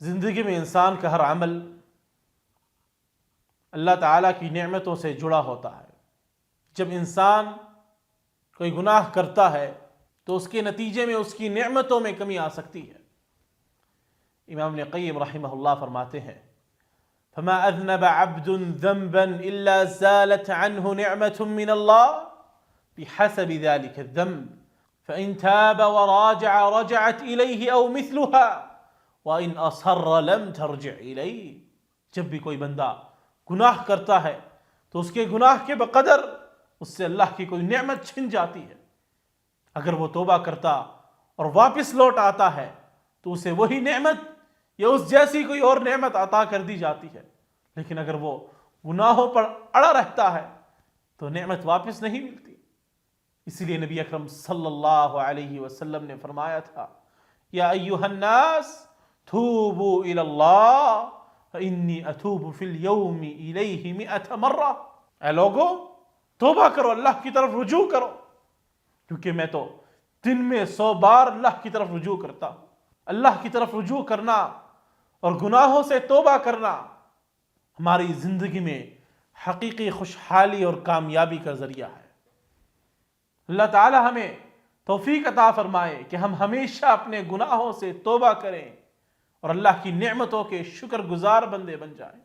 زندگی میں انسان کا ہر عمل اللہ تعالیٰ کی نعمتوں سے جڑا ہوتا ہے۔ جب انسان کوئی گناہ کرتا ہے تو اس کے نتیجے میں اس کی نعمتوں میں کمی آ سکتی ہے۔ امام ابن قیم رحمہ اللہ فرماتے ہیں فما اذنب عبد ذنبا الا زالت عنه نعمة من الله بحسب ذلك الذنب فإن تاب وراجع رجعت إليه أو مثلها وإن أصر لم ترجع إليه۔ جب بھی کوئی بندہ گناہ کرتا ہے تو اس کے گناہ کے بقدر اس سے اللہ کی کوئی نعمت چھن جاتی ہے۔ اگر وہ توبہ کرتا اور واپس لوٹ آتا ہے تو اسے وہی نعمت یا اس جیسی کوئی اور نعمت عطا کر دی جاتی ہے، لیکن اگر وہ گناہوں پر اڑا رہتا ہے تو نعمت واپس نہیں ملتی۔ اسی لیے نبی اکرم صلی اللہ علیہ وسلم نے فرمایا تھا یا ایھا الناس توبوا الی اللہ فانی اتوب فی اليوم الیہ 100 مرہ۔ اے لوگو توبہ کرو، اللہ کی طرف رجوع کرو، کیونکہ میں تو دن میں 100 بار اللہ کی طرف رجوع کرتا ہوں۔ اللہ کی طرف رجوع کرنا اور گناہوں سے توبہ کرنا ہماری زندگی میں حقیقی خوشحالی اور کامیابی کا ذریعہ ہے۔ اللہ تعالی ہمیں توفیق عطا فرمائے کہ ہم ہمیشہ اپنے گناہوں سے توبہ کریں اور اللہ کی نعمتوں کے شکر گزار بندے بن جائیں۔